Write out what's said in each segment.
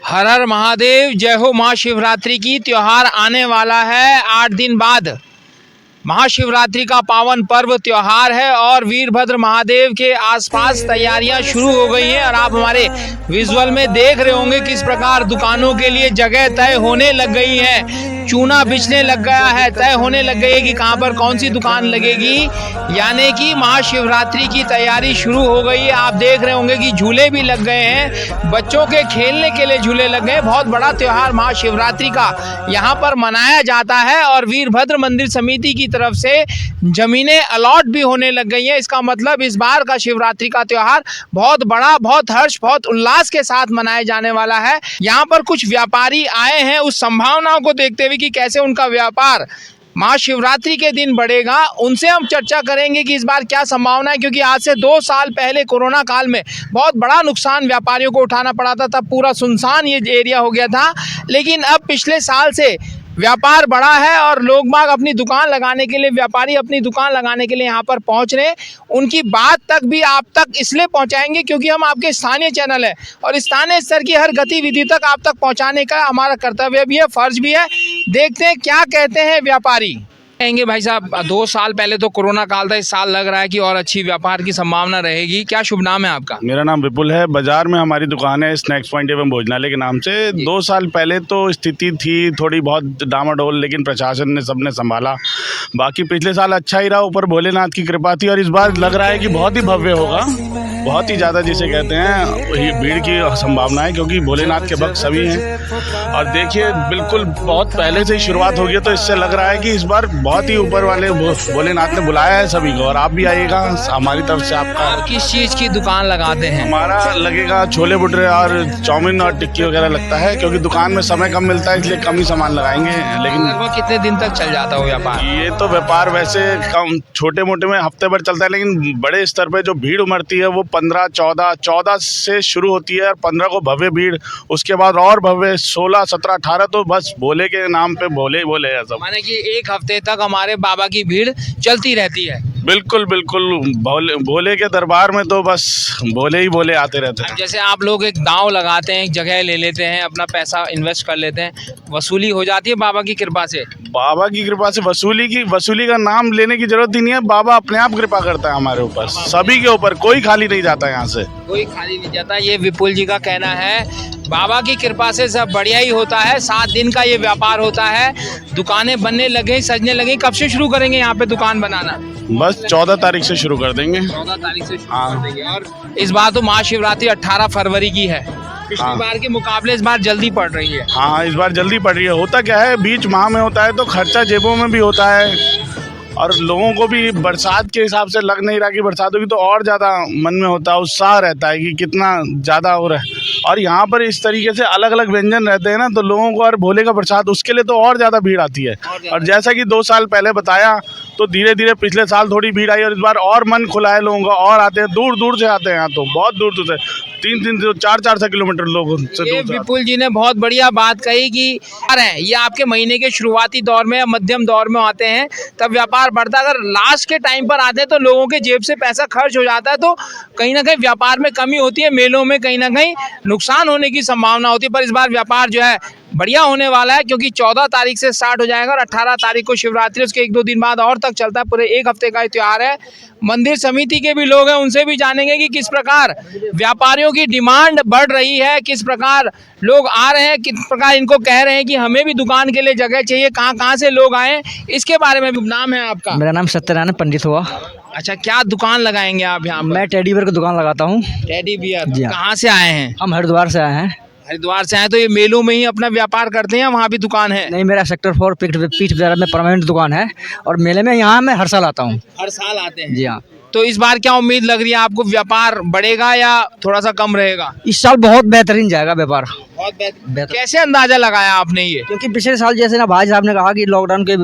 हर हर महादेव, जय हो। महाशिवरात्रि की त्योहार आने वाला है 8 दिन बाद। महाशिवरात्रि का पावन पर्व त्योहार है और वीरभद्र महादेव के आसपास तैयारियां शुरू हो गई हैं और आप हमारे विजुअल में देख रहे होंगे किस प्रकार दुकानों के लिए जगह तय होने लग गई है। चूना बिछने लग गया है, तय होने लग गई है कि कहां पर कौन सी दुकान लगेगी, यानी कि महाशिवरात्रि की तैयारी शुरू हो गई है। आप देख रहे होंगे कि झूले भी लग गए हैं, बच्चों के खेलने के लिए झूले लग गए। बहुत बड़ा त्योहार महाशिवरात्रि का यहाँ पर मनाया जाता है और वीरभद्र मंदिर समिति की तरफ से जमीनें अलॉट भी होने लग गई हैं। इसका मतलब इस बार का शिवरात्रि का त्योहार बहुत बड़ा, बहुत हर्ष, बहुत उल्लास के साथ मनाया जाने वाला है। यहाँ पर कुछ व्यापारी आए हैं उस संभावनाओं को देखते हुए कि कैसे उनका व्यापार महाशिवरात्रि के दिन बढ़ेगा। उनसे हम चर्चा करेंगे कि इस बार क्या संभावना है, क्योंकि आज से 2 साल पहले कोरोना काल में बहुत बड़ा नुकसान व्यापारियों को उठाना पड़ा था। तब पूरा सुनसान ये एरिया हो गया था, लेकिन अब पिछले साल से व्यापार बढ़ा है और लोग बाग अपनी दुकान लगाने के लिए, व्यापारी अपनी दुकान लगाने के लिए यहाँ पर पहुँच रहे हैं। उनकी बात तक भी आप तक इसलिए पहुँचाएंगे क्योंकि हम आपके स्थानीय चैनल है और स्थानीय स्तर की हर गतिविधि तक आप तक पहुँचाने का हमारा कर्तव्य भी है, फर्ज भी है। देखते हैं क्या कहते हैं व्यापारी। कहेंगे भाई साहब, 2 साल पहले तो कोरोना काल था, इस साल लग रहा है कि और अच्छी व्यापार की संभावना रहेगी। क्या शुभ नाम है आपका? मेरा नाम विपुल है। बाजार में हमारी दुकान है स्नैक्स पॉइंट एवं भोजनालय के नाम से। 2 साल पहले तो स्थिति थी थोड़ी बहुत डामाडोल, लेकिन प्रशासन ने सबने संभाला। बाकी पिछले साल अच्छा ही रहा, ऊपर भोलेनाथ की कृपा थी। और इस बार लग रहा है कि बहुत ही भव्य होगा, बहुत ही ज़्यादा जिसे कहते हैं भीड़ की संभावना है, क्योंकि भोलेनाथ के भक्त सभी हैं। और देखिए बिल्कुल बहुत पहले से ही शुरुआत हो गई, तो इससे लग रहा है कि इस बार बहुत ही ऊपर वाले भोलेनाथ ने बुलाया है सभी को। और आप भी आइएगा, हमारी तरफ से आपका। आप किस चीज़ की दुकान लगाते हैं? हमारा लगेगा छोले भटूरे और चाउमीन और टिक्की वगैरह लगता है, क्योंकि दुकान में समय कम मिलता है, इसलिए कम ही सामान लगाएंगे। लेकिन लगभग कितने दिन तक चल जाता हो व्यापार? ये तो व्यापार वैसे कम छोटे मोटे में हफ्ते भर चलता है, लेकिन बड़े स्तर पे जो भीड़ उमड़ती है वो 15, 14 से शुरू होती है और 15 को भव्य भीड़, उसके बाद और भव्य 16, 17, 18, तो बस भोले के नाम पे भोले भोले है सब। माने कि 1 हफ्ते तक हमारे बाबा की भीड़ चलती रहती है। बिल्कुल बिल्कुल, भोले के दरबार में तो बस भोले ही भोले आते रहते हैं। जैसे आप लोग एक दांव लगाते हैं, एक जगह ले लेते हैं, अपना पैसा इन्वेस्ट कर लेते हैं, वसूली हो जाती है बाबा की कृपा से? बाबा की कृपा से वसूली का नाम लेने की जरूरत ही नहीं है। बाबा अपने आप कृपा करता है हमारे ऊपर, सभी के ऊपर। कोई खाली नहीं जाता यहाँ से, कोई खाली नहीं जाता। ये विपुल जी का कहना है, बाबा की कृपा से सब बढ़िया ही होता है। 7 दिन का ये व्यापार होता है, दुकानें बनने लगे, सजने लगे। कब से शुरू करेंगे यहाँ पे दुकान बनाना? बस 14 तारीख से शुरू कर देंगे। 14 तारीख से शुरू कर देंगे। और इस बार तो महाशिवरात्रि 18 फरवरी की है। पिछली बार के मुकाबले इस बार जल्दी पड़ रही है। हाँ, इस बार जल्दी पड़ रही है। होता क्या है, बीच माह में होता है तो खर्चा जेबों में भी होता है, और लोगों को भी बरसात के हिसाब से लग नहीं रहा कि बरसात होगी, तो और ज़्यादा मन में होता है, उत्साह रहता है कि कितना ज़्यादा हो रहा है। और यहाँ पर इस तरीके से अलग अलग व्यंजन रहते हैं ना, तो लोगों को और भोले का प्रसाद, उसके लिए तो और ज़्यादा भीड़ आती है। और जैसा कि 2 साल पहले बताया, तो धीरे धीरे पिछले साल थोड़ी भीड़ आई और इस बार और मन खुला है लोगों का, और आते हैं, दूर दूर से आते हैं यहाँ, तो बहुत दूर दूर से 3 से 4 किलोमीटर लोगों से दूर। विपुल जी ने बहुत बढ़िया बात कही कि ये आपके महीने के शुरुआती दौर में या मध्यम दौर में आते हैं तब व्यापार बढ़ता है। अगर लास्ट के टाइम पर आते हैं तो लोगों के जेब से पैसा खर्च हो जाता है, तो कहीं ना कहीं व्यापार में कमी होती है, मेलों में कहीं ना कहीं नुकसान होने की संभावना होती है। पर इस बार व्यापार जो है बढ़िया होने वाला है, क्योंकि 14 तारीख से स्टार्ट हो जाएगा और 18 तारीख को शिवरात्रि, उसके 1-2 दिन बाद और तक चलता है। पूरे 1 हफ्ते का ये त्योहार है। मंदिर समिति के भी लोग हैं, उनसे भी जानेंगे कि किस प्रकार व्यापारियों की डिमांड बढ़ रही है, किस प्रकार लोग आ रहे हैं, किस प्रकार इनको कह रहे हैं कि हमें भी दुकान के लिए जगह चाहिए, कहाँ से लोग आए, इसके बारे में। नाम है आपका? मेरा नाम सत्यनारायण पंडित हुआ। अच्छा, क्या दुकान लगाएंगे आप यहाँ? मैं टेडी बियर की दुकान लगाता हूँ। Teddy bear? जी हाँ। कहाँ से आए हैं? हम हरिद्वार से आए हैं। हरिद्वार से आए, तो ये मेलों में ही अपना व्यापार करते हैं, वहाँ भी दुकान है? नहीं, मेरा सेक्टर 4 पीठ बाजार में परमानेंट दुकान है, और मेले में यहाँ मैं हर साल आता हूँ। हर साल आते हैं? जी हाँ। तो इस बार क्या उम्मीद लग रही है आपको, व्यापार बढ़ेगा या थोड़ा सा कम रहेगा? इस साल बहुत बेहतरीन जाएगा व्यापार। बहुत बेहतर। कैसे अंदाजा लगाया आपने ये? क्योंकि पिछले साल जैसे ना भाई साहब ने कहा कि लॉकडाउन के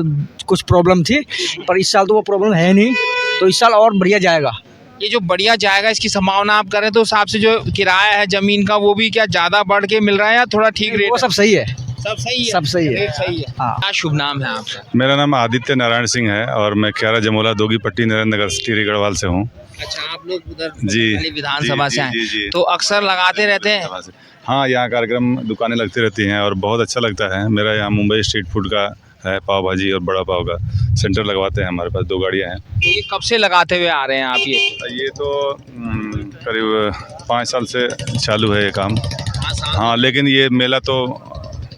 कुछ प्रॉब्लम थी, पर इस साल तो वो प्रॉब्लम है नहीं, तो इस साल और बढ़िया जाएगा। ये जो बढ़िया जाएगा, इसकी संभावना आप करें तो हिसाब से जो किराया है जमीन का, वो भी क्या ज्यादा बढ़ के मिल रहा है या थोड़ा ठीक रेट? वो सब सही है। सब सही है? सब सही है। रेट सही है। हाँ। क्या शुभ नाम है आपका? मेरा नाम आदित्य नारायण सिंह है और मैं ख्यारा जमोला दोगी पट्टी नरेंद्र नगर टिहरी गढ़वाल से हूँ। अच्छा, आप लोग उधर जी, वाली विधानसभा जी, से आए, जी, जी। तो अक्सर लगाते रहते हैं। हाँ, यहाँ कार्यक्रम दुकानें लगती रहती हैं और बहुत अच्छा लगता है। मेरा यहाँ मुंबई स्ट्रीट फूड का है, पाव भाजी और बड़ा पाव का सेंटर लगवाते हैं। हमारे पास 2 गाड़ियाँ हैं। ये कब से लगाते हुए आ रहे हैं आप ये? ये तो करीब 5 साल से चालू है ये काम। हाँ, लेकिन ये मेला तो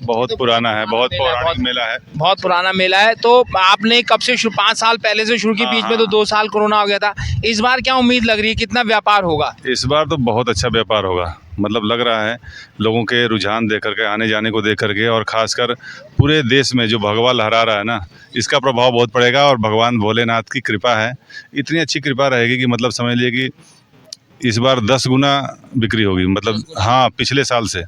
बहुत पुराना है, बहुत पौराणिक मेला है। बहुत पुराना मेला है। तो आपने कब से 5 साल पहले से शुरू की, बीच में तो 2 साल कोरोना हो गया था। इस बार क्या उम्मीद लग रही है, कितना व्यापार होगा? इस बार तो बहुत अच्छा व्यापार होगा, मतलब लग रहा है लोगों के रुझान देख करके, आने जाने को देख करके, और खासकर पूरे देश में जो भगवा लहरा रहा है ना, इसका प्रभाव बहुत पड़ेगा। और भगवान भोलेनाथ की कृपा है, इतनी अच्छी कृपा रहेगी कि मतलब समझ लीजिए कि इस बार 10 गुना बिक्री होगी, मतलब हाँ, पिछले साल से।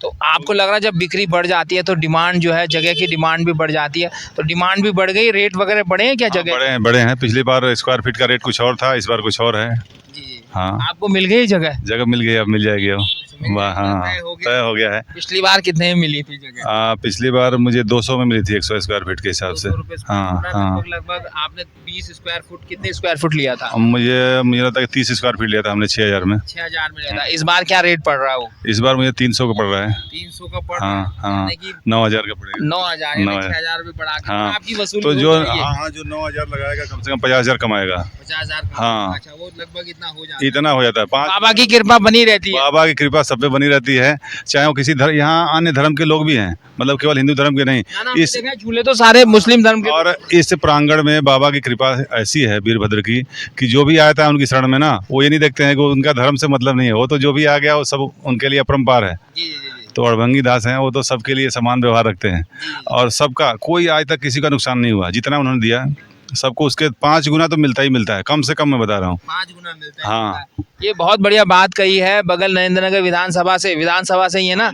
तो आपको लग रहा है जब बिक्री बढ़ जाती है तो डिमांड जो है, जगह की डिमांड भी बढ़ जाती है, तो डिमांड भी बढ़ गई, रेट वगैरह बढ़े हैं क्या जगह? बड़े हैं। पिछली बार स्क्वायर फीट का रेट कुछ और था, इस बार कुछ और है। जी। हाँ, आपको मिल गई जगह? मिल गई, अब मिल जाएगी अब। वाह, हाँ, तय हो गया है। पिछली बार कितने में मिली थी जगह? पिछली बार मुझे 200 में मिली थी, 100 स्क्वायर फीट के हिसाब से। 200 रुपए हाँ, हाँ। लगभग आपने 20 स्क्वायर फुट, कितने स्क्वायर फुट लिया था? मुझे लगता है 30 स्क्वायर फीट लिया था हमने 6000 में। 6000 में लिया था। इस बार क्या रेट पड़ रहा है वो? इस बार मुझे 300 का पड़ रहा है। 300 का पड़ रहा है। हाँ, 9000 का पड़ेगा। 9000, 6000 रुपए बढ़ा के हाँ, आपकी वसूली तो हो जो रही है। जो 9000 लगाएगा कम से कम 50000 कमाएगा। 50000। हाँ। अच्छा, वो लगभग इतना हो जाता है। इतना हो जाता है। बाबा की कृपा बनी रहती है। बाबा की कृपा सब पे बनी रहती है, चाहे वो किसी धर्म, यहाँ अन्य धर्म के लोग भी हैं, मतलब केवल हिंदू धर्म के नहीं। इस झूले तो सारे मुस्लिम धर्म के। और इस प्रांगण में बाबा की कृपा ऐसी है वीरभद्र की, कि जो भी आता है उनकी शरण में ना, वो ये नहीं देखते हैं कि उनका धर्म से मतलब नहीं है, वो तो जो भी आ गया वो सब उनके लिए अपरंपार है। तो अड़भंगी दास हैं, वो तो सबके लिए समान व्यवहार रखते हैं, और सबका, कोई आज तक किसी का नुकसान नहीं हुआ। जितना उन्होंने दिया सबको उसके 5 गुना तो मिलता ही मिलता है, कम से कम मैं बता रहा हूँ। 5 गुना मिलता है। हाँ, ये बहुत बढ़िया बात कही है। बगल नरेंद्र नगर विधानसभा से ही है ना,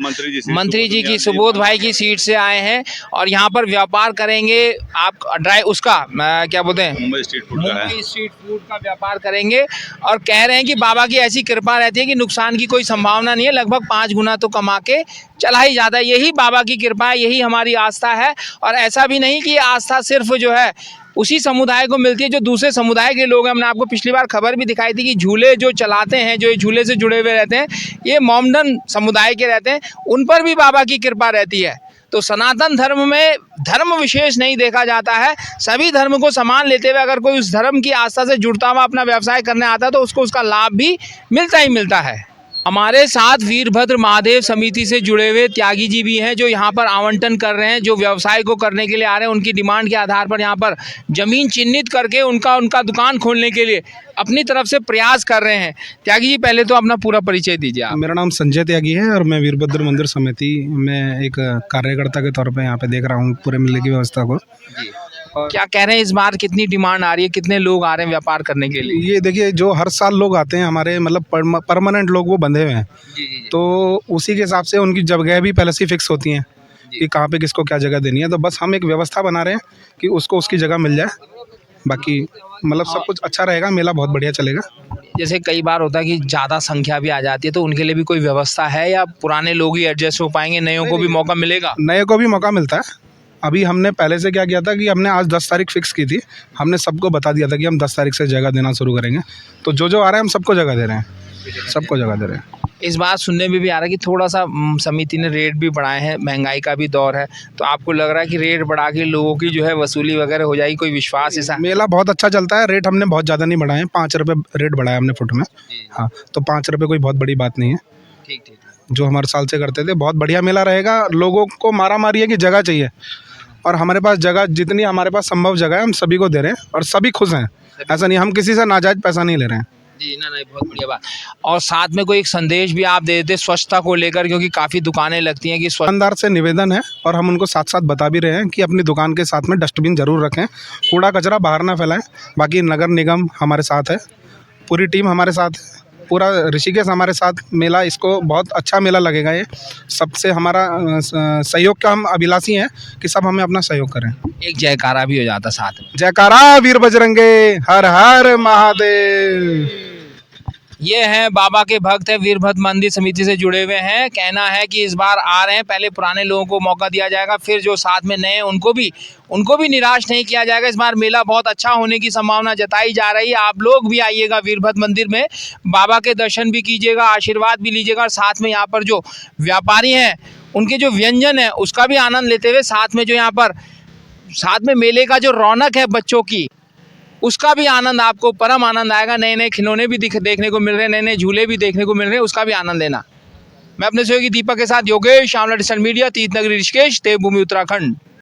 मंत्री जी की, सुबोध भाई की सीट से आए हैं और यहाँ पर व्यापार करेंगे। आप क्या बोलते हैं, मुंबई स्ट्रीट फूड का है। मुंबई स्ट्रीट फूड का व्यापार करेंगे, और कह रहे हैं कि बाबा की ऐसी कृपा रहती है कि नुकसान की कोई संभावना नहीं है। लगभग 5 गुना तो कमा के चला ही जाता है। यही बाबा की कृपा है, यही हमारी आस्था है। और ऐसा भी नहीं कि आस्था सिर्फ जो है उसी समुदाय को मिलती है जो दूसरे समुदाय के लोग हैं। हमने आपको पिछली बार खबर भी दिखाई थी कि झूले जो चलाते हैं, जो झूले से जुड़े हुए रहते हैं, ये मोमडन समुदाय के रहते हैं, उन पर भी बाबा की कृपा रहती है। तो सनातन धर्म में धर्म विशेष नहीं देखा जाता है, सभी धर्म को समान लेते हुए अगर कोई उस धर्म की आस्था से जुड़ता हुआ अपना व्यवसाय करने आता है तो उसको उसका लाभ भी मिलता ही मिलता है। हमारे साथ वीरभद्र महादेव समिति से जुड़े हुए त्यागी जी भी हैं, जो यहाँ पर आवंटन कर रहे हैं, जो व्यवसाय को करने के लिए आ रहे हैं। उनकी डिमांड के आधार पर यहाँ पर ज़मीन चिन्हित करके उनका दुकान खोलने के लिए अपनी तरफ से प्रयास कर रहे हैं। त्यागी जी, पहले तो अपना पूरा परिचय दीजिए आप। मेरा नाम संजय त्यागी है और मैं वीरभद्र मंदिर समिति में एक कार्यकर्ता के तौर पे यहाँ पे देख रहा हूँ पूरे मेले की व्यवस्था को। क्या कह रहे हैं, इस बार कितनी डिमांड आ रही है, कितने लोग आ रहे हैं व्यापार करने के लिए? ये देखिए, जो हर साल लोग आते हैं हमारे, मतलब परमानेंट लोग वो बंधे हुए हैं, तो उसी के हिसाब से उनकी जगह भी पहले से फिक्स होती हैं कि कहाँ पे किसको क्या जगह देनी है। तो बस हम एक व्यवस्था बना रहे हैं कि उसको उसकी जगह मिल जाए। बाकी मतलब सब कुछ अच्छा रहेगा, मेला बहुत बढ़िया चलेगा। जैसे कई बार होता है कि ज़्यादा संख्या भी आ जाती है, तो उनके लिए भी कोई व्यवस्था है, या पुराने लोग ही एडजस्ट हो पाएंगे, नयों को भी मौका मिलेगा? नए को भी मौका मिलता है। अभी हमने पहले से क्या किया था कि हमने आज 10 तारीख फिक्स की थी, हमने सबको बता दिया था कि हम 10 तारीख से जगह देना शुरू करेंगे। तो जो आ रहे हैं हम सबको जगह दे रहे हैं, सबको जगह दे रहे हैं। इस बात सुनने में भी आ रहा है कि थोड़ा सा समिति ने रेट भी बढ़ाए हैं, महंगाई का भी दौर है, तो आपको लग रहा है कि रेट बढ़ा के लोगों की जो है वसूली वगैरह हो जाएगी, कोई विश्वास ऐसा? मेला बहुत अच्छा चलता है, रेट हमने बहुत ज़्यादा नहीं बढ़ाए हैं, 5 रुपये रेट बढ़ाया हमने फुट में। हाँ, तो 5 रुपये कोई बहुत बड़ी बात नहीं है। ठीक ठीक, जो हमारे साल से करते थे, बहुत बढ़िया मेला रहेगा। लोगों को मारा मारी है कि जगह चाहिए, और हमारे पास जगह, जितनी हमारे पास संभव जगह है हम सभी को दे रहे हैं और सभी खुश हैं। ऐसा नहीं, हम किसी से नाजायज पैसा नहीं ले रहे हैं। जी ना, नहीं, बहुत बढ़िया बात। और साथ में कोई एक संदेश भी आप दे देते स्वच्छता को लेकर, क्योंकि काफ़ी दुकानें लगती हैं कि दुकानदार से निवेदन है, और हम उनको साथ साथ बता भी रहे हैं कि अपनी दुकान के साथ में डस्टबिन ज़रूर रखें, कूड़ा कचरा बाहर ना फैलाएं। बाकी नगर निगम हमारे साथ है, पूरी टीम हमारे साथ है, पूरा ऋषिकेश हमारे साथ। मेला, इसको बहुत अच्छा मेला लगेगा। ये सबसे हमारा सहयोग का हम अभिलाषी हैं कि सब हमें अपना सहयोग करें। एक जयकारा भी हो जाता साथ में। जयकारा वीर बजरंगे, हर हर महादेव। ये हैं बाबा के भक्त है, वीरभद्र मंदिर समिति से जुड़े हुए हैं। कहना है कि इस बार आ रहे हैं, पहले पुराने लोगों को मौका दिया जाएगा, फिर जो साथ में नए उनको भी निराश नहीं किया जाएगा। इस बार मेला बहुत अच्छा होने की संभावना जताई जा रही है। आप लोग भी आइएगा वीरभद्र मंदिर में, बाबा के दर्शन भी कीजिएगा, आशीर्वाद भी लीजिएगा और साथ में यहाँ पर जो व्यापारी हैं उनके जो व्यंजन है उसका भी आनंद लेते हुए, साथ में जो यहाँ पर साथ में मेले का जो रौनक है बच्चों की, उसका भी आनंद आपको परम आनंद आएगा। नए नए खिलौने भी देखने को मिल रहे हैं, नए नए झूले भी देखने को मिल रहे हैं, उसका भी आनंद लेना। मैं अपने सहयोगी दीपक के साथ योगेश, आमला डिजिटल मीडिया, तीर्थनगरी ऋषिकेश, देवभूमि उत्तराखंड।